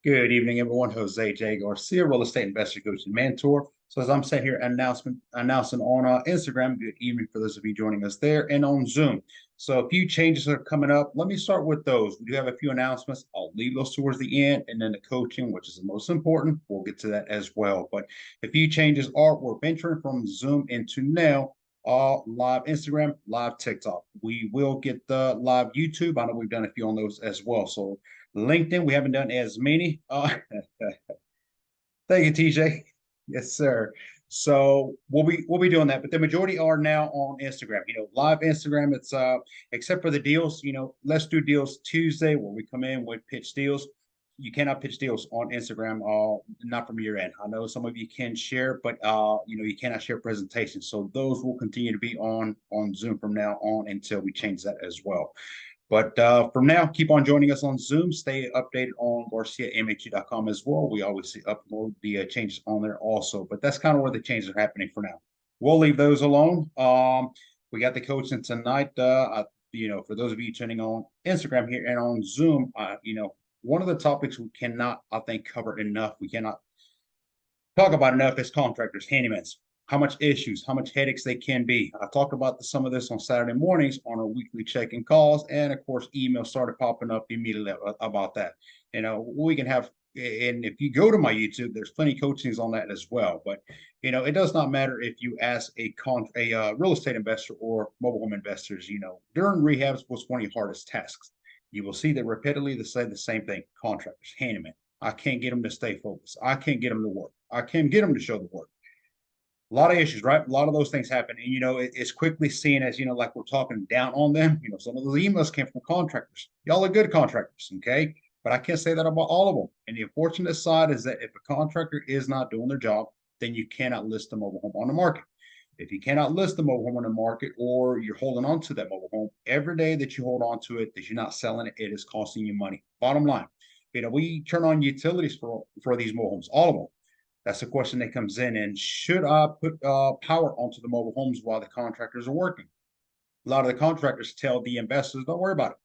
Good evening, everyone. Jose J. Garcia, real estate investor, coach, and mentor. So as I'm sitting here announcing on Instagram, good evening for those of you joining us there and on Zoom. So a few changes are coming up. Let me start with those. We do have a few announcements. I'll leave those towards the end, and then the coaching, which is the most important. We'll get to that as well. But a few changes are we're venturing from Zoom into now live Instagram, live TikTok. We will get the live YouTube. I know we've done a few on those as well. So LinkedIn, we haven't done as many. Thank you, TJ. Yes, sir. So we'll be doing that, but the majority are now on Instagram. Live Instagram. It's except for the deals. Let's do deals Tuesday where we come in with pitch deals. You cannot pitch deals on Instagram, not from your end. I know some of you can share, but you cannot share presentations. So those will continue to be on Zoom from now on until we change that as well. But from now, keep on joining us on Zoom. Stay updated on GarciaMHG.com as well. We always upload the changes on there also. But that's kind of where the changes are happening for now. We'll leave those alone. We got the coaching tonight. For those of you tuning on Instagram here and on Zoom, one of the topics we cannot, I think, cover enough. We cannot talk about enough is contractors, handymen. How much issues, how much headaches they can be. I talked about some of this on Saturday mornings on our weekly check-in calls, and of course, emails started popping up immediately about that. We can have, and if you go to my YouTube, there's plenty of coachings on that as well. But it does not matter if you ask a real estate investor or mobile home investors. During rehabs, what's one of your hardest tasks? You will see that repeatedly they say the same thing: contractors, handyman. I can't get them to stay focused. I can't get them to work. I can't get them to show the work. A lot of issues, right? A lot of those things happen. And, it's quickly seen as, like we're talking down on them. Some of those emails came from contractors. Y'all are good contractors, okay? But I can't say that about all of them. And the unfortunate side is that if a contractor is not doing their job, then you cannot list the mobile home on the market. If you cannot list the mobile home on the market, or you're holding on to that mobile home, every day that you hold on to it, that you're not selling it, it is costing you money. Bottom line, we turn on utilities for these mobile homes, all of them. That's the question that comes in. And should I put power onto the mobile homes while the contractors are working? A lot of the contractors tell the investors, don't worry about it.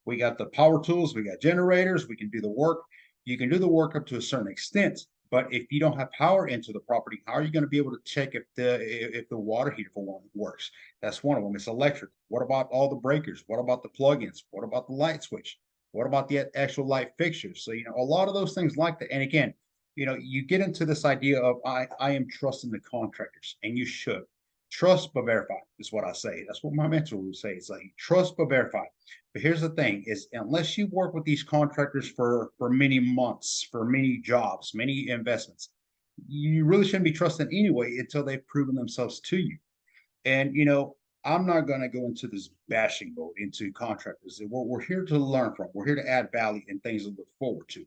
We got the power tools, we got generators, we can do the work. You can do the work up to a certain extent, but if you don't have power into the property, how are you going to be able to check if the water heater for one works? That's one of them. It's electric. What about all the breakers? What about the plugins? What about the light switch? What about the actual light fixtures? So a lot of those things like that. And again, you get into this idea of I am trusting the contractors, and you should trust but verify is what I say. That's what my mentor would say. It's like trust but verify. But here's the thing: is unless you work with these contractors for many months, for many jobs, many investments, you really shouldn't be trusting anyway until they've proven themselves to you. And I'm not going to go into this bashing mode into contractors. We're here to learn from. We're here to add value and things to look forward to.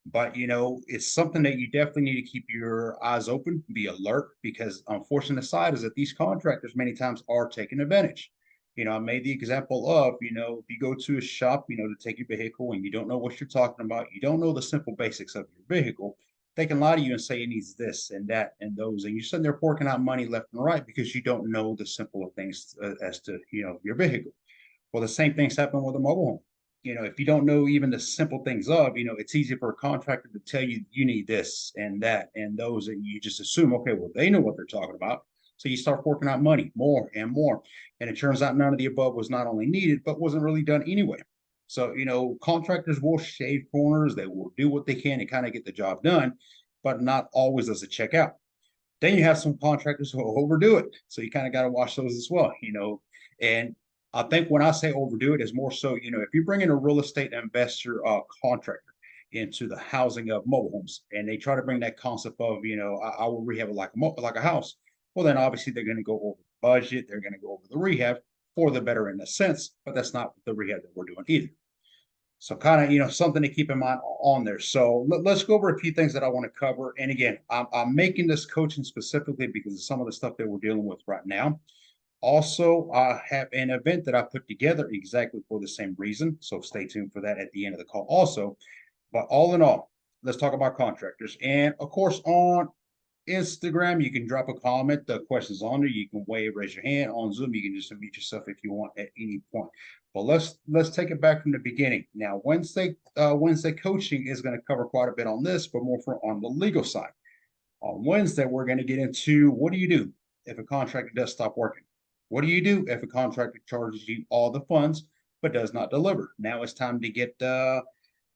But it's something that you definitely need to keep your eyes open, be alert, because unfortunate side is that these contractors many times are taking advantage. I made the example of, if you go to a shop, to take your vehicle and you don't know what you're talking about, you don't know the simple basics of your vehicle, they can lie to you and say it needs this and that and those, and you're sitting there forking out money left and right because you don't know the simple things as to, your vehicle. Well, the same things happen with a mobile home. If you don't know even the simple things of, it's easy for a contractor to tell you you need this and that and those, and you just assume, okay, well, they know what they're talking about. So you start forking out money more and more. And it turns out none of the above was not only needed, but wasn't really done anyway. So, contractors will shave corners, they will do what they can to kind of get the job done, but not always does it check out. Then you have some contractors who will overdo it. So you kind of got to watch those as well, and I think when I say overdo it is more so, if you bring in a real estate investor contractor into the housing of mobile homes and they try to bring that concept of, I will rehab it like a house. Well, then obviously they're going to go over the budget. They're going to go over the rehab for the better in a sense, but that's not the rehab that we're doing either. So kind of, something to keep in mind on there. So let's go over a few things that I want to cover. And again, I'm making this coaching specifically because of some of the stuff that we're dealing with right now. Also, I have an event that I put together exactly for the same reason. So stay tuned for that at the end of the call also. But all in all, let's talk about contractors. And of course, on Instagram, you can drop a comment. The question's on there. You can wave, raise your hand. On Zoom, you can just unmute yourself if you want at any point. But let's take it back from the beginning. Now, Wednesday coaching is going to cover quite a bit on this, but more on the legal side. On Wednesday, we're going to get into what do you do if a contractor does stop working? What do you do if a contractor charges you all the funds but does not deliver? Now it's time to get to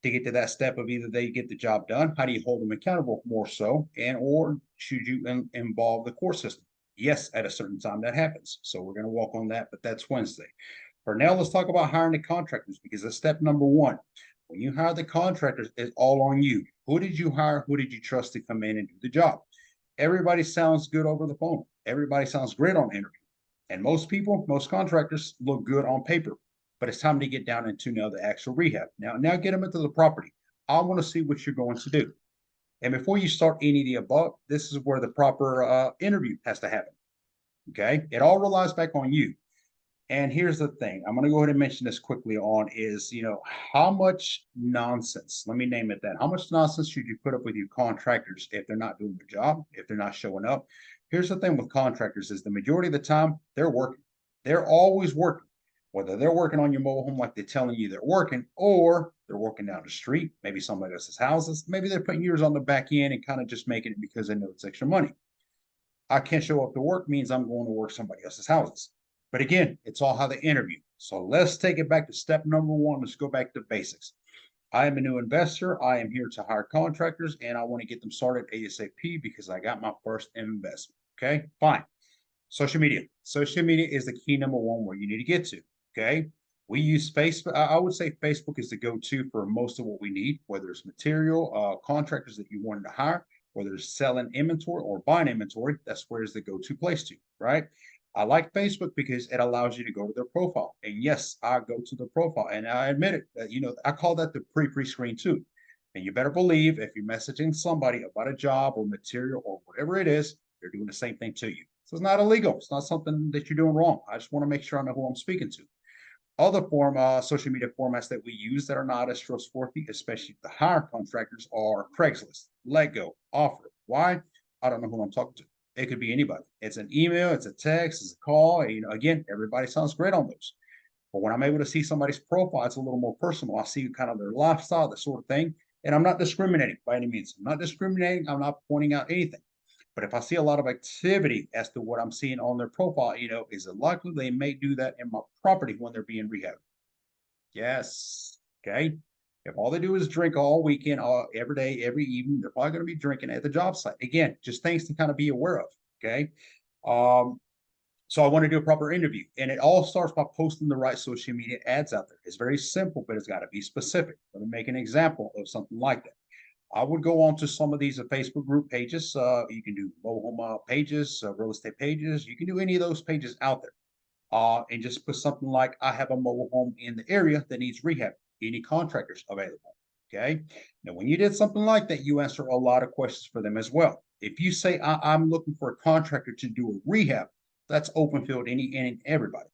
that step of either they get the job done. How do you hold them accountable more so, and or should you involve the court system? Yes, at a certain time that happens. So we're going to walk on that, but that's Wednesday. For now, let's talk about hiring the contractors because that's step number one. When you hire the contractors, it's all on you. Who did you hire? Who did you trust to come in and do the job? Everybody sounds good over the phone. Everybody sounds great on interview. And most contractors look good on paper. But it's time to get down into now the actual rehab. Now get them into the property. I want to see what you're going to do. And before you start any of the above, this is where the proper interview has to happen. Okay, it all relies back on you. And here's the thing. I'm going to go ahead and mention this quickly on is, how much nonsense, let me name it that. How much nonsense should you put up with your contractors if they're not doing their job, if they're not showing up? Here's the thing with contractors is the majority of the time they're working. They're always working. Whether they're working on your mobile home like they're telling you they're working, or they're working down the street, maybe somebody else's houses, maybe they're putting yours on the back end and kind of just making it because they know it's extra money. I can't show up to work means I'm going to work somebody else's houses. But again, it's all how they interview. So let's take it back to step number one. Let's go back to basics. I am a new investor. I am here to hire contractors and I want to get them started ASAP because I got my first investment. Okay, fine. Social media. Social media is the key number one where you need to get to. Okay. We use Facebook. I would say Facebook is the go-to for most of what we need, whether it's material, contractors that you wanted to hire, whether it's selling inventory or buying inventory. That's where is the go-to place to, right? I like Facebook because it allows you to go to their profile. And yes, I go to the profile and I admit it, I call that the pre-screen too. And you better believe if you're messaging somebody about a job or material or whatever it is, they're doing the same thing to you. So it's not illegal. It's not something that you're doing wrong. I just want to make sure I know who I'm speaking to. Other social media formats that we use that are not as trustworthy, especially the hire contractors, are Craigslist, Lego, Offer. Why? I don't know who I'm talking to. It could be anybody. It's an email, it's a text, it's a call. Again, everybody sounds great on those. But when I'm able to see somebody's profile, it's a little more personal. I see kind of their lifestyle, that sort of thing. And I'm not discriminating by any means. I'm not discriminating. I'm not pointing out anything. But if I see a lot of activity as to what I'm seeing on their profile, is it likely they may do that in my property when they're being rehabbed? Yes. Okay. If all they do is drink all weekend, every day, every evening, they're probably going to be drinking at the job site. Again, just things to kind of be aware of. Okay. So I want to do a proper interview, and it all starts by posting the right social media ads out there. It's very simple, but it's got to be specific. Let me make an example of something like that. I would go on to some of these Facebook group pages. You can do mobile home pages, real estate pages. You can do any of those pages out there. And just put something like, I have a mobile home in the area that needs rehab. Any contractors available? Okay. Now, when you did something like that, you answer a lot of questions for them as well. If you say, I'm looking for a contractor to do a rehab, that's open field, any and everybody.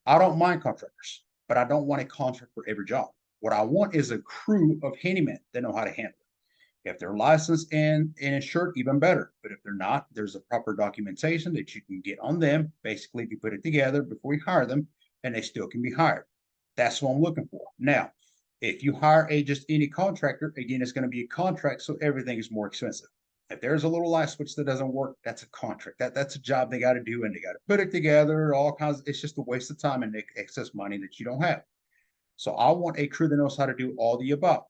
I don't mind contractors, but I don't want a contract for every job. What I want is a crew of handymen that know how to handle it. If they're licensed and insured, even better. But if they're not, there's a proper documentation that you can get on them. Basically, if you put it together before you hire them, and they still can be hired. That's what I'm looking for. Now, if you hire just any contractor, again, it's going to be a contract, so everything is more expensive. If there's a little light switch that doesn't work, that's a contract. That's a job they got to do, and they got to put it together. All kinds. It's just a waste of time and excess money that you don't have. So I want a crew that knows how to do all the above.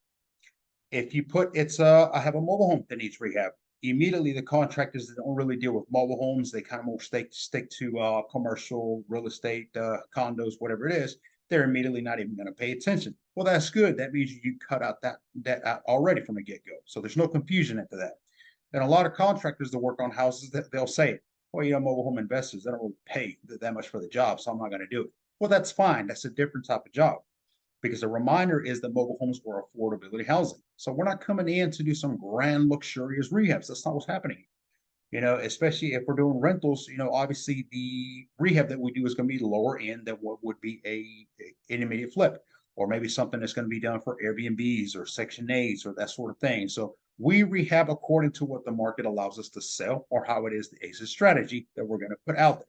If you put I have a mobile home that needs rehab. Immediately, the contractors that don't really deal with mobile homes, they kind of more stick to commercial real estate, condos, whatever it is. They're immediately not even going to pay attention. Well, that's good. That means you cut out that out already from the get-go. So there's no confusion into that. And a lot of contractors that work on houses, that they'll say, well, mobile home investors, they don't really pay that much for the job, so I'm not going to do it. Well, that's fine. That's a different type of job. Because the reminder is that mobile homes were affordability housing. So we're not coming in to do some grand luxurious rehabs. That's not what's happening. Especially if we're doing rentals, obviously the rehab that we do is going to be lower end than what would be an immediate flip, or maybe something that's going to be done for Airbnbs or Section 8s or that sort of thing. So We rehab according to what the market allows us to sell or how it is the exit strategy that we're going to put out there.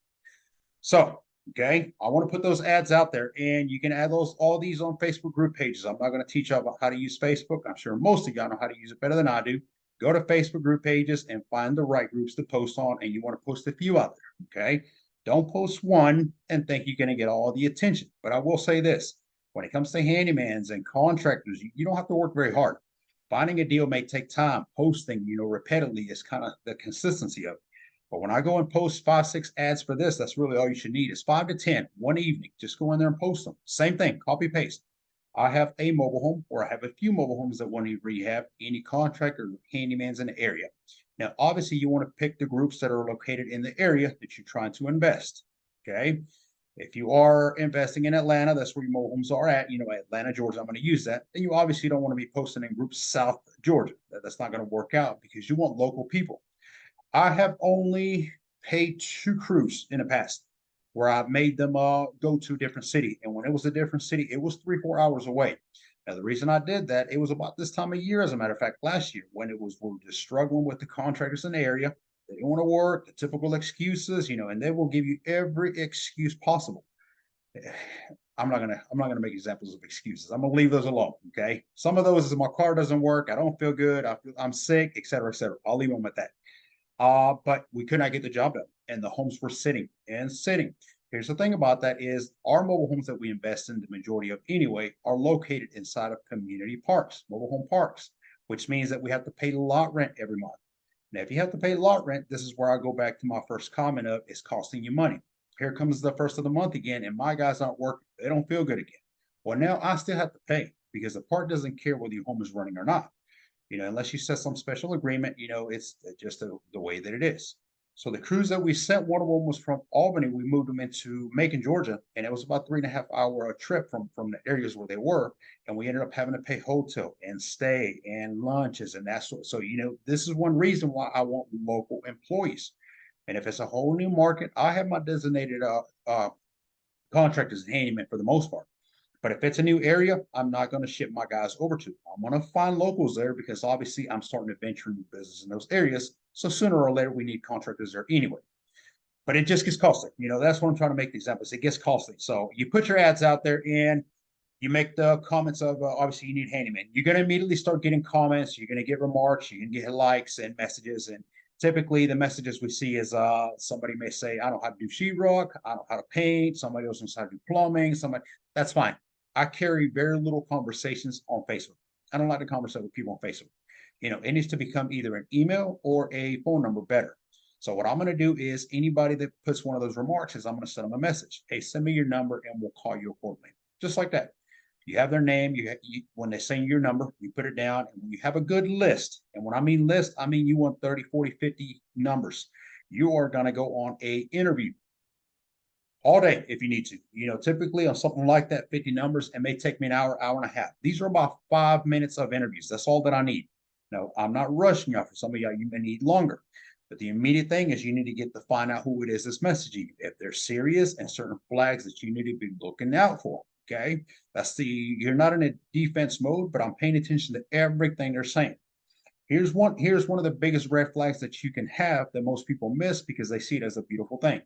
So, okay, I want to put those ads out there, and you can add all these on Facebook group pages. I'm not going to teach you about how to use Facebook. I'm sure most of y'all know how to use it better than I do. Go to Facebook group pages and find the right groups to post on, and you want to post a few out there, okay? Don't post one and think you're going to get all the attention. But I will say this, when it comes to handymans and contractors, you don't have to work very hard. Finding a deal may take time. Posting, repeatedly is kind of the consistency of it. But when I go and post 5, 6 ads for this, that's really all you should need is 5 to 10 one evening. Just go in there and post them. Same thing, copy paste. I have a mobile home, or I have a few mobile homes that want to rehab. Any contractor, handymans in the area. Now, obviously, you want to pick the groups that are located in the area that you're trying to invest. Okay. If you are investing in Atlanta, that's where your mobile homes are at, Atlanta, Georgia, I'm going to use that. Then you obviously don't want to be posting in groups South Georgia. That's not going to work out because you want local people. I have only paid 2 crews in the past where I made them go to a different city. And when it was a different city, it was 3, 4 hours away. Now, the reason I did that, it was about this time of year, as a matter of fact, last year, when we were just struggling with the contractors in the area. They didn't want to work, the typical excuses, and they will give you every excuse possible. I'm not gonna make examples of excuses. I'm gonna leave those alone. Okay. Some of those is my car doesn't work, I don't feel good, I'm sick, etc., etc. I'll leave them with that. But we could not get the job done, and the homes were sitting and sitting. Here's the thing about that is our mobile homes that we invest in, the majority of anyway, are located inside of community parks, mobile home parks, which means that we have to pay lot rent every month. Now, if you have to pay lot rent, this is where I go back to my first comment of it's costing you money. Here comes the first of the month again, and my guys aren't working. They don't feel good again. Well, now I still have to pay because the park doesn't care whether your home is running or not. Unless you set some special agreement, it's just the way that it is. So the crews that we sent, one of them was from Albany. We moved them into Macon, Georgia, and it was about 3.5 hour trip from the areas where they were. And we ended up having to pay hotel and stay and lunches and that sort. So, this is one reason why I want local employees. And if it's a whole new market, I have my designated contractors and handyman for the most part. But if it's a new area, I'm not going to ship my guys over to. I'm going to find locals there because obviously I'm starting to venture into business in those areas. So sooner or later, we need contractors there anyway. But it just gets costly. That's what I'm trying to make the examples. It gets costly. So you put your ads out there and you make the comments of obviously you need handyman. You're going to immediately start getting comments. You're going to get remarks. You're going to get likes and messages. And typically the messages we see is somebody may say, I don't know how to do sheetrock. I don't know how to paint. Somebody else knows how to do plumbing. That's fine. I carry very little conversations on Facebook. I don't like to conversate with people on Facebook. It needs to become either an email or a phone number better. So what I'm going to do is anybody that puts one of those remarks is I'm going to send them a message. Hey, send me your number and we'll call you accordingly. Just like that. You have their name. When they send your number, you put it down. And when you have a good list, and when I mean list, I mean you want 30, 40, 50 numbers. You are going to go on a interview all day if you need to. Typically on something like that, 50 numbers, it may take me an hour, hour and a half. These are about 5 minutes of interviews. That's all that I need. Now, I'm not rushing y'all. For some of y'all, you may need longer. But the immediate thing is you need to get to find out who it is that's messaging you. If they're serious and certain flags that you need to be looking out for. Okay. You're not in a defense mode, but I'm paying attention to everything they're saying. Here's one of the biggest red flags that you can have that most people miss because they see it as a beautiful thing.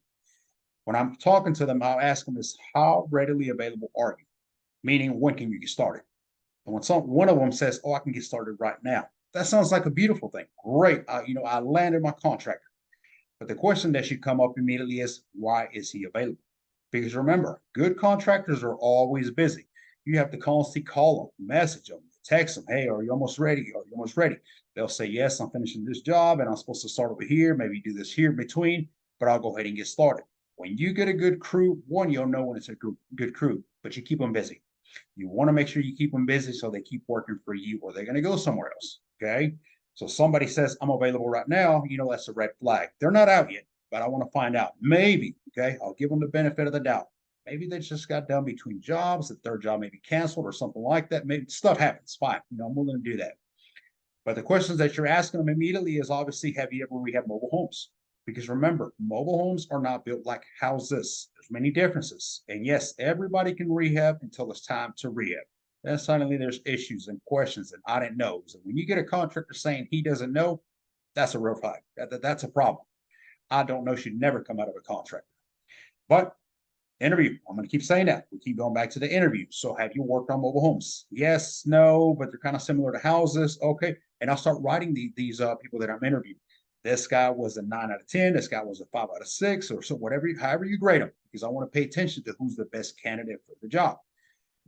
When I'm talking to them, I'll ask them is how readily available are you? Meaning, when can you get started? And when one of them says, oh, I can get started right now. That sounds like a beautiful thing. Great. I landed my contractor. But the question that should come up immediately is, why is he available? Because remember, good contractors are always busy. You have to constantly call them, message them, text them. Hey, are you almost ready? Are you almost ready? They'll say, yes, I'm finishing this job and I'm supposed to start over here, maybe do this here in between, but I'll go ahead and get started. When you get a good crew, one, you'll know when it's a good crew, but you keep them busy. You want to make sure you keep them busy so they keep working for you or they're going to go somewhere else. Okay. So somebody says, I'm available right now. That's a red flag. They're not out yet, but I want to find out. Maybe. Okay. I'll give them the benefit of the doubt. Maybe they just got done between jobs, that their job may be canceled or something like that. Maybe stuff happens. Fine. I'm willing to do that. But the questions that you're asking them immediately is obviously, have you ever rehabbed mobile homes? Because remember, mobile homes are not built like houses. There's many differences. And yes, everybody can rehab until it's time to rehab. then suddenly there's issues and questions and I didn't know. So when you get a contractor saying he doesn't know, that's a real flag. That's a problem. I don't know should never come out of a contractor. But interview, I'm going to keep saying that. We keep going back to the interview. So have you worked on mobile homes? Yes, no, but they're kind of similar to houses. Okay. And I'll start writing these people that I'm interviewing. This guy was a 9 out of 10. This guy was a 5 out of 6, or so whatever, however you grade them, because I want to pay attention to who's the best candidate for the job.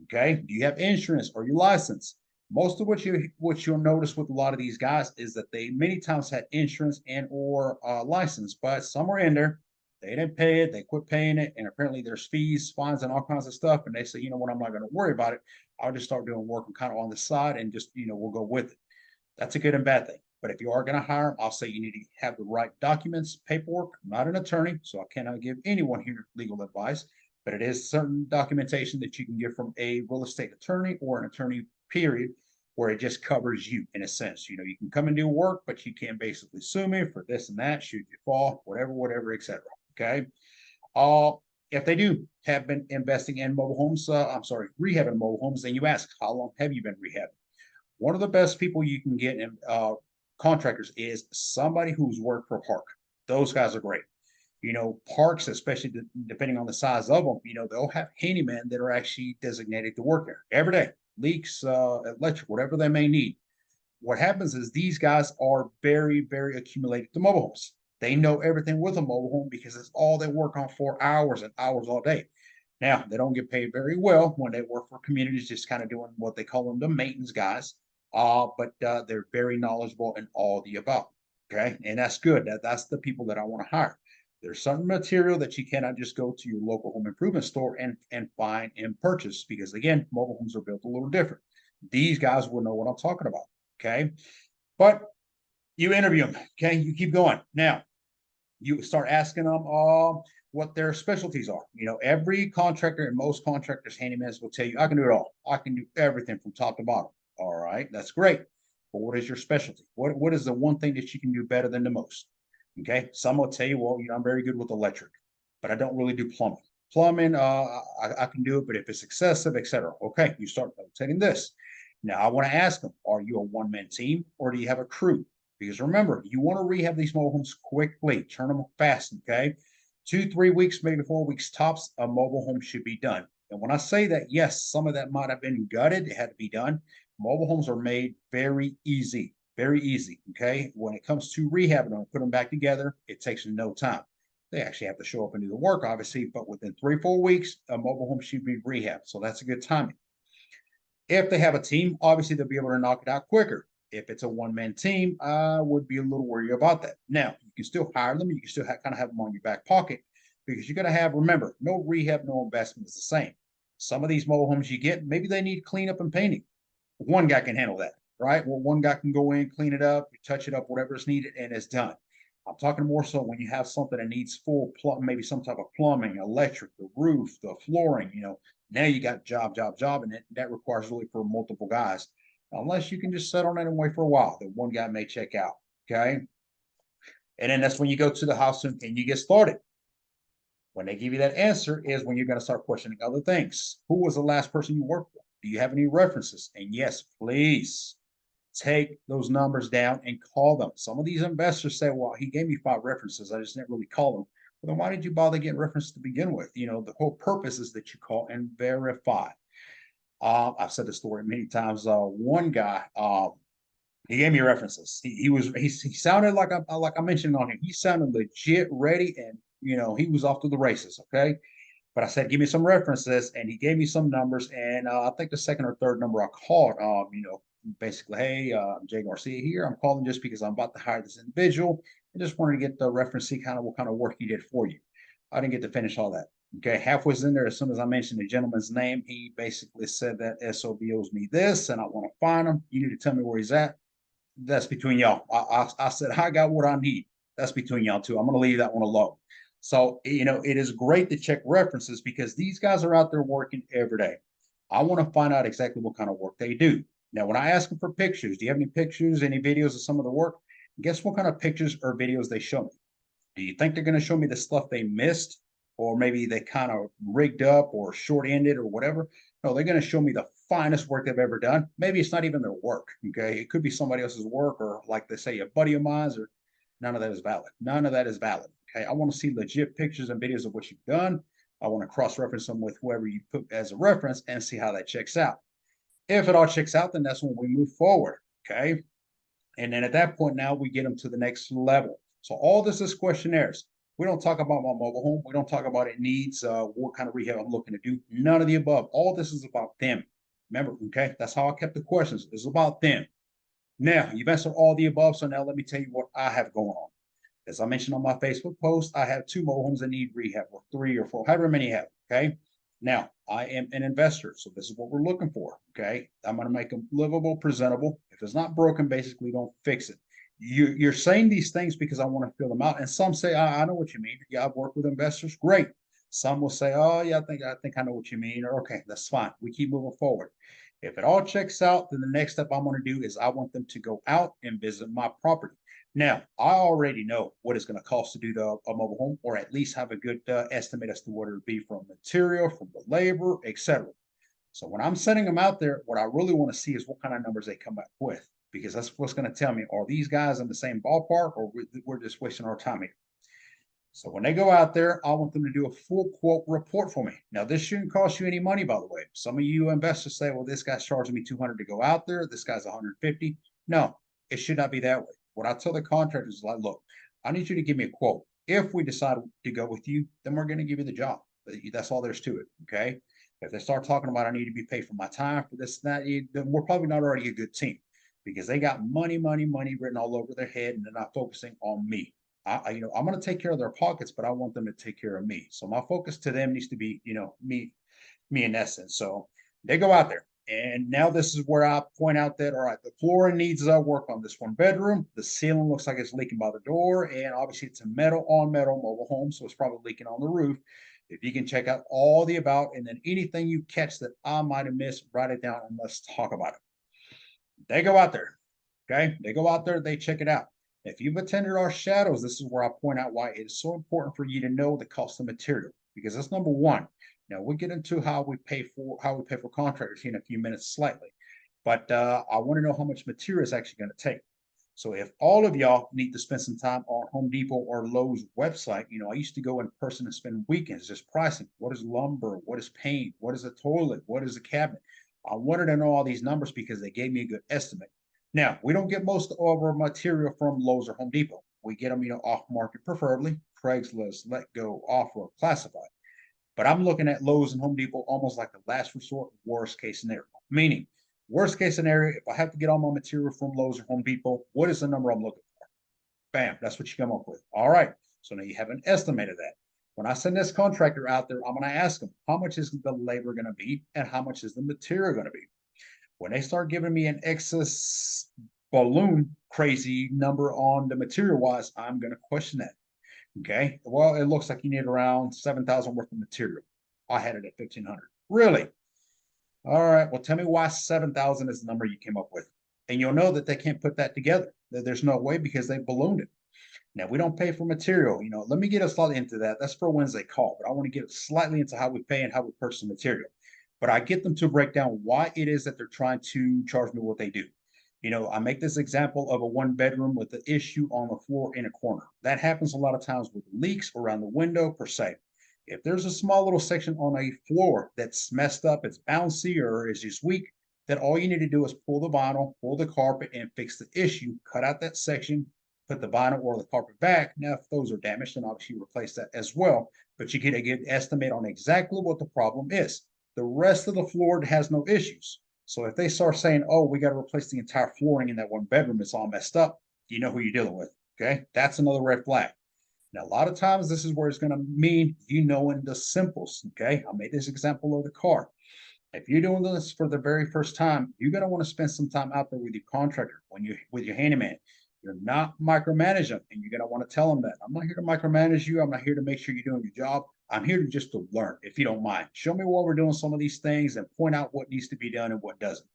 Okay. Do you have insurance? Are you licensed? Most of what you'll notice with a lot of these guys is that they many times had insurance and or license, but somewhere in there they didn't pay it, they quit paying it, and apparently there's fees, fines, and all kinds of stuff. And they say, you know what, I'm not going to worry about it. I'll just start doing work kind of on the side and just we'll go with it. That's a good and bad thing. But if you are going to hire them, I'll say you need to have the right documents, paperwork. I'm not an attorney, so I cannot give anyone here legal advice, but it is certain documentation that you can get from a real estate attorney or an attorney, period, where it just covers you in a sense. You can come and do work, but you can basically sue me for this and that, should you fall, whatever, etc. Okay. If they do have been investing in mobile homes, rehabbing mobile homes, then you ask, how long have you been rehabbing? One of the best people you can get in contractors is somebody who's worked for a park. Those guys are great. Parks, especially depending on the size of them, they'll have handymen that are actually designated to work there every day, leaks, electric, whatever they may need. What happens is these guys are very, very accumulated to mobile homes. They know everything with a mobile home because it's all they work on for hours and hours all day. Now, they don't get paid very well when they work for communities, just kind of doing what they call them the maintenance guys. But they're very knowledgeable in all the above. Okay. And that's good. That's the people that I want to hire. There's certain material that you cannot just go to your local home improvement store and find and purchase because, again, mobile homes are built a little different. These guys will know what I'm talking about. Okay. But you interview them. Okay. You keep going. Now, you start asking them what their specialties are. Every contractor and most contractors, handymen will tell you, I can do it all. I can do everything from top to bottom. All right. That's great. But what is your specialty? What is the one thing that you can do better than the most? Okay. Some will tell you, well, I'm very good with electric, but I don't really do plumbing. Plumbing, I can do it, but if it's excessive, etc. Okay. You start notating this. Now, I want to ask them, are you a one-man team or do you have a crew? Because remember, you want to rehab these mobile homes quickly, turn them fast, okay? 2-3 weeks, maybe 4 weeks tops, a mobile home should be done. And when I say that, yes, some of that might have been gutted, it had to be done. Mobile homes are made very easy, okay? When it comes to rehabbing them, put them back together, it takes no time. They actually have to show up and do the work, obviously, but within 3-4 weeks, a mobile home should be rehabbed. So that's a good timing. If they have a team, obviously they'll be able to knock it out quicker. If it's a one-man team, I would be a little worried about that. Now, you can still hire them. You can still kind of have them on your back pocket because you're going to have, remember, no rehab, no investment is the same. Some of these mobile homes you get, maybe they need cleanup and painting. One guy can handle that, right? Well, one guy can go in, clean it up, touch it up, whatever is needed, and it's done. I'm talking more so when you have something that needs full maybe some type of plumbing, electric, the roof, the flooring, now you got job, and that requires really for multiple guys. Unless you can just sit on it and wait for a while, that one guy may check out. Okay. And then that's when you go to the house and you get started. When they give you that answer is when you're going to start questioning other things. Who was the last person you worked with? Do you have any references? And yes, please take those numbers down and call them. Some of these investors say, well, he gave me 5 references. I just didn't really call them. Well, then why did you bother getting references to begin with? The whole purpose is that you call and verify. I've said the story many times. One guy, he gave me references. He sounded like I mentioned on him. He sounded legit ready, and he was off to the races. Okay, but I said, give me some references, and he gave me some numbers. And I think the second or third number I called, basically, hey, I'm Jay Garcia here. I'm calling just because I'm about to hire this individual. I just wanted to get the reference, see kind of what kind of work he did for you. I didn't get to finish all that. Okay, halfway in there, as soon as I mentioned the gentleman's name, he basically said that SOB owes me this, and I want to find him. You need to tell me where he's at. That's between y'all. I said, I got what I need. That's between y'all two. I'm going to leave that one alone. So, it is great to check references because these guys are out there working every day. I want to find out exactly what kind of work they do. Now, when I ask them for pictures, do you have any pictures, any videos of some of the work? Guess what kind of pictures or videos they show me? Do you think they're going to show me the stuff they missed? Or maybe they kind of rigged up or short-ended or whatever. No, they're going to show me the finest work they've ever done. Maybe it's not even their work. Okay. It could be somebody else's work, or like they say, a buddy of mine's, or none of that is valid. None of that is valid. Okay. I want to see legit pictures and videos of what you've done. I want to cross-reference them with whoever you put as a reference and see how that checks out. If it all checks out, then that's when we move forward. Okay. And then at that point, now we get them to the next level. So all this is questionnaires. We don't talk about my mobile home. We don't talk about it needs, what kind of rehab I'm looking to do. None of the above. All this is about them. Remember, okay? That's how I kept the questions. It's about them. Now, you've answered all the above. So now let me tell you what I have going on. As I mentioned on my Facebook post, I have 2 mobile homes that need rehab, or 3 or 4, however many you have. Okay. Now, I am an investor, so this is what we're looking for. Okay. I'm going to make them livable, presentable. If it's not broken, basically don't fix it. You're saying these things because I want to fill them out. And some say, I know what you mean. Yeah, I've worked with investors. Great. Some will say, oh, yeah, I think I know what you mean. Or, okay, that's fine. We keep moving forward. If it all checks out, then the next step I'm going to do is I want them to go out and visit my property. Now, I already know what it's going to cost to do a mobile home, or at least have a good estimate as to what it would be from material, from the labor, etc. So when I'm sending them out there, what I really want to see is what kind of numbers they come back with, because that's what's going to tell me, are these guys in the same ballpark, or we're just wasting our time here. So when they go out there, I want them to do a full quote report for me. Now, this shouldn't cost you any money, by the way. Some of you investors say, well, this guy's charging me 200 to go out there. This guy's 150. No, it should not be that way. What I tell the contractors is like, look, I need you to give me a quote. If we decide to go with you, then we're going to give you the job. That's all there's to it. Okay. If they start talking about, I need to be paid for my time for this and that, then we're probably not already a good team, because they got money, money, money written all over their head, and they're not focusing on me. I'm going to take care of their pockets, but I want them to take care of me. So my focus to them needs to be, me in essence. So they go out there, and now this is where I point out that, all right, the flooring needs work on this 1 bedroom. The ceiling looks like it's leaking by the door, and obviously it's a metal on metal mobile home, so it's probably leaking on the roof. If you can check out all the about, and then anything you catch that I might have missed, write it down and let's talk about it. They go out there. Okay. They go out there, they check it out. If you've attended our shadows, this is where I point out why it is so important for you to know the cost of material, because that's number one. Now we'll get into how we pay for contractors here in a few minutes slightly, but I want to know how much material is actually going to take. So if all of y'all need to spend some time on Home Depot or Lowe's website, I used to go in person and spend weekends just pricing. What is lumber? What is paint? What is a toilet? What is a cabinet? I wanted to know all these numbers because they gave me a good estimate. Now, we don't get most of our material from Lowe's or Home Depot. We get them, off market, preferably Craigslist, Let Go, Offer, Classified. But I'm looking at Lowe's and Home Depot almost like the last resort, worst case scenario. Meaning, worst case scenario, if I have to get all my material from Lowe's or Home Depot, what is the number I'm looking for? Bam, that's what you come up with. All right. So now you have an estimate of that. When I send this contractor out there, I'm going to ask them, how much is the labor going to be, and how much is the material going to be? When they start giving me an excess balloon crazy number on the material wise, I'm going to question that. Okay. Well, it looks like you need around 7,000 worth of material. I had it at 1,500. Really? All right. Well, tell me why 7,000 is the number you came up with. And you'll know that they can't put that together. There's no way, because they ballooned it. Now, we don't pay for material. Let me get us slightly into that. That's for Wednesday call, but I want to get slightly into how we pay and how we purchase material. But I get them to break down why it is that they're trying to charge me what they do. I make this example of a 1 bedroom with the issue on the floor in a corner. That happens a lot of times with leaks around the window per se. If there's a small little section on a floor that's messed up, it's bouncy, or is just weak, then all you need to do is pull the vinyl, pull the carpet, and fix the issue. Cut out that section, put the vinyl or the carpet back. Now, if those are damaged, then obviously replace that as well. But you get a good estimate on exactly what the problem is. The rest of the floor has no issues. So if they start saying, oh, we got to replace the entire flooring in that 1 bedroom, it's all messed up, you know who you're dealing with. Okay. That's another red flag. Now, a lot of times this is where it's going to mean knowing the simples. Okay. I made this example of the car. If you're doing this for the very first time, you're going to want to spend some time out there with your contractor, with your handyman. You're not micromanage them, and you're going to want to tell them that I'm not here to micromanage you. I'm not here to make sure you're doing your job. I'm here to just to learn, if you don't mind. Show me what we're doing some of these things, and point out what needs to be done and what doesn't.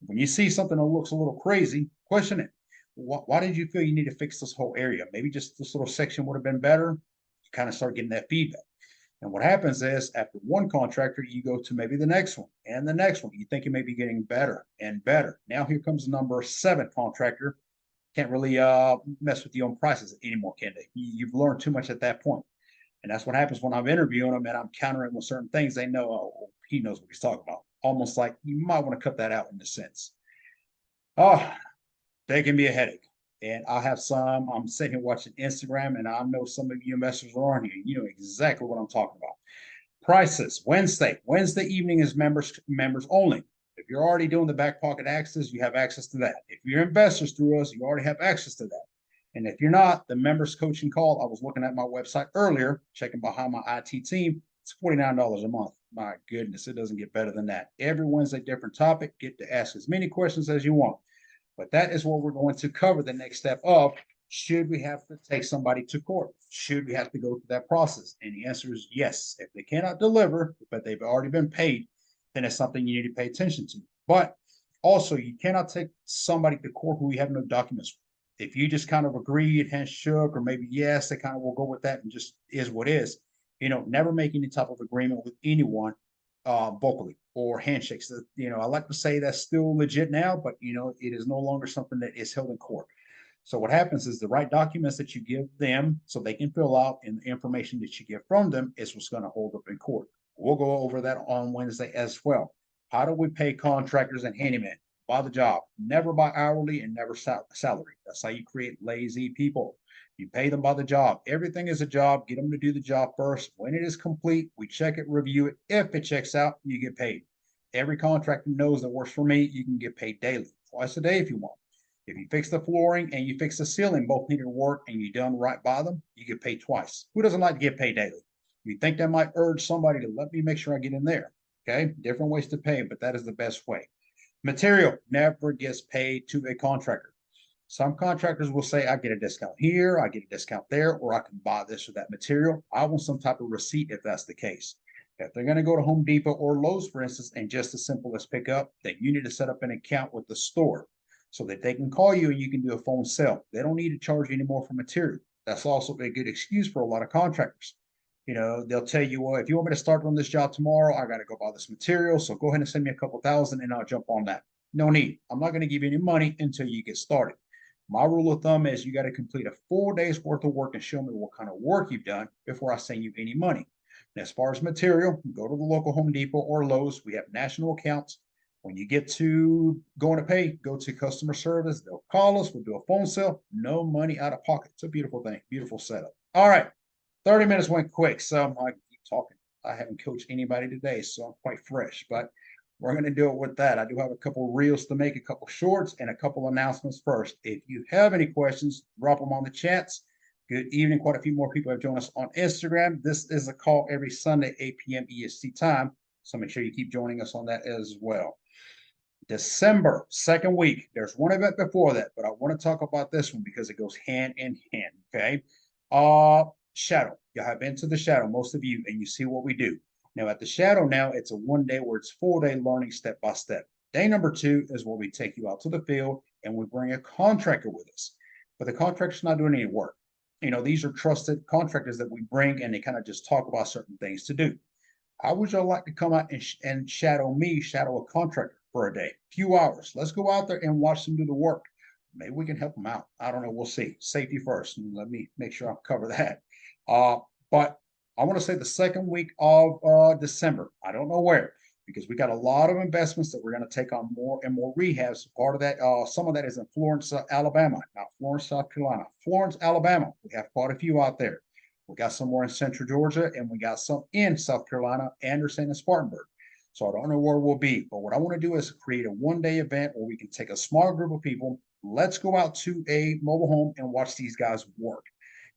When you see something that looks a little crazy, question it. Why did you feel you need to fix this whole area? Maybe just this little section would have been better. You kind of start getting that feedback. And what happens is after one contractor, you go to maybe the next one and the next one. You think you may be getting better and better. Now here comes number 7 contractor. Can't really mess with you on prices anymore, can they? You've learned too much at that point. And that's what happens when I'm interviewing them and I'm countering with certain things. They know, oh, he knows what he's talking about. Almost like you might want to cut that out in a sense. Oh, they can be a headache. And I have some, I'm sitting here watching Instagram, and I know some of you investors are on here. You know exactly what I'm talking about. Prices, Wednesday evening is members only. If you're already doing the back pocket access, you have access to that. If you're investors through us, you already have access to that. And if you're not, the members coaching call, I was looking at my website earlier, checking behind my IT team. It's $49 a month. My goodness, it doesn't get better than that. Every Wednesday, different topic. Get to ask as many questions as you want. But that is what we're going to cover the next step of. Should we have to take somebody to court? Should we have to go through that process? And the answer is yes. If they cannot deliver, but they've already been paid, then it's something you need to pay attention to. But also, you cannot take somebody to court who you have no documents. If you just kind of agreed, hands shook, or maybe yes, they kind of will go with that and just is what is. Never make any type of agreement with anyone vocally or handshakes. I like to say that's still legit now, but it is no longer something that is held in court. So what happens is the right documents that you give them so they can fill out and the information that you get from them is what's going to hold up in court. We'll go over that on Wednesday as well. How do we pay contractors and handymen? By the job, never by hourly and never salary. That's how you create lazy people. You pay them by the job. Everything is a job. Get them to do the job first. When it is complete, we check it, review it. If it checks out, you get paid. Every contractor knows that works for me. You can get paid daily, twice a day if you want. If you fix the flooring and you fix the ceiling, both need to work, and you done right by them, you get paid twice. Who doesn't like to get paid daily? You think that might urge somebody to let me make sure I get in there. Okay, different ways to pay, but that is the best way. Material never gets paid to a contractor. Some contractors will say, I get a discount here, I get a discount there, or I can buy this or that material. I want some type of receipt if that's the case. If they're going to go to Home Depot or Lowe's, for instance, and just as simple as pick up, then you need to set up an account with the store so that they can call you and you can do a phone sale. They don't need to charge you anymore for material. That's also a good excuse for a lot of contractors. They'll tell you, well, if you want me to start on this job tomorrow, I got to go buy this material. So go ahead and send me a couple thousand and I'll jump on that. No need. I'm not going to give you any money until you get started. My rule of thumb is you got to complete a full day's worth of work and show me what kind of work you've done before I send you any money. And as far as material, go to the local Home Depot or Lowe's. We have national accounts. When you get to going to pay, go to customer service. They'll call us. We'll do a phone sale. No money out of pocket. It's a beautiful thing. Beautiful setup. All right. 30 minutes went quick, so I keep talking. I haven't coached anybody today, so I'm quite fresh, but we're going to do it with that. I do have a couple of reels to make, a couple shorts, and a couple announcements first. If you have any questions, drop them on the chats. Good evening. Quite a few more people have joined us on Instagram. This is a call every Sunday, 8 p.m. EST time, so make sure you keep joining us on that as well. December, second week. There's one event before that, but I want to talk about this one because it goes hand in hand, okay? Shadow. You have been to the shadow, most of you, and you see what we do. Now at the shadow now, it's a 1 day where it's full day learning step by step. Day number 2 is where we take you out to the field and we bring a contractor with us. But the contractor's not doing any work. These are trusted contractors that we bring and they kind of just talk about certain things to do. How would y'all like to come out and shadow a contractor for a day, few hours? Let's go out there and watch them do the work. Maybe we can help them out. I don't know. We'll see. Safety first. And let me make sure I cover that. But I want to say the second week of December. I don't know where, because we got a lot of investments that we're going to take on more and more rehabs. Part of that, some of that is in Florence, Alabama, not Florence, South Carolina. Florence, Alabama. We have quite a few out there. We got some more in Central Georgia, and we got some in South Carolina, Anderson, and Spartanburg. So I don't know where we'll be, but what I want to do is create a 1 day event where we can take a small group of people. Let's go out to a mobile home and watch these guys work.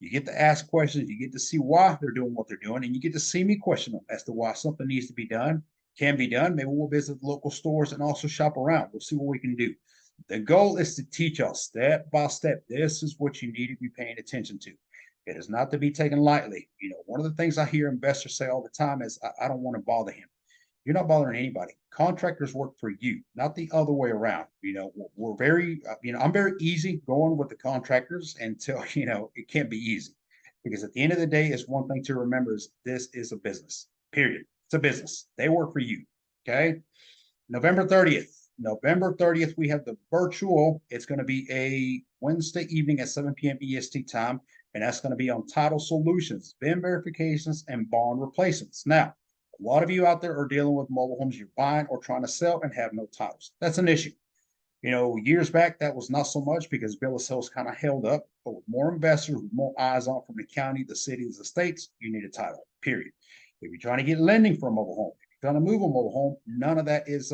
You get to ask questions. You get to see why they're doing what they're doing, and you get to see me question them as to why something needs to be done, can be done. Maybe we'll visit local stores and also shop around. We'll see what we can do. The goal is to teach y'all step by step. This is what you need to be paying attention to. It is not to be taken lightly. One of the things I hear investors say all the time is, I don't want to bother him. You're not bothering anybody. Contractors work for you, not the other way around. We're very, I'm very easy going with the contractors until, it can't be easy. Because at the end of the day, it's one thing to remember is this is a business, period. It's a business. They work for you. Okay. November 30th. November 30th, we have the virtual. It's going to be a Wednesday evening at 7 p.m. EST time. And that's going to be on title solutions, VIN verifications, and bond replacements. Now, a lot of you out there are dealing with mobile homes you're buying or trying to sell and have no titles. That's an issue. Years back, that was not so much because bill of sales kind of held up. But with more investors, with more eyes on from the county, the cities, the states, you need a title, period. If you're trying to get lending for a mobile home, if you're trying to move a mobile home, none of that is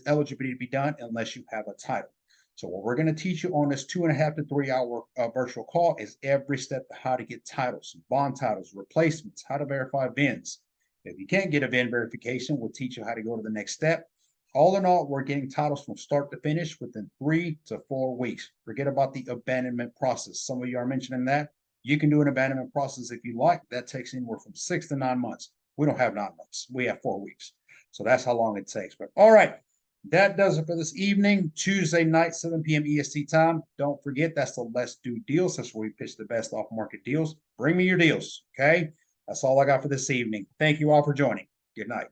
eligible to be done unless you have a title. So what we're going to teach you on this 2.5 to 3 hour virtual call is every step of how to get titles, bond titles, replacements, how to verify VINs. If you can't get a VIN verification, we'll teach you how to go to the next step. All in all, we're getting titles from start to finish within 3 to 4 weeks. Forget about the abandonment process. Some of you are mentioning that. You can do an abandonment process if you like. That takes anywhere from 6 to 9 months. We don't have 9 months. We have 4 weeks. So that's how long it takes. But all right, that does it for this evening, Tuesday night, 7 p.m. EST time. Don't forget, that's the Let's Do Deals. That's where we pitch the best off-market deals. Bring me your deals, okay? That's all I got for this evening. Thank you all for joining. Good night.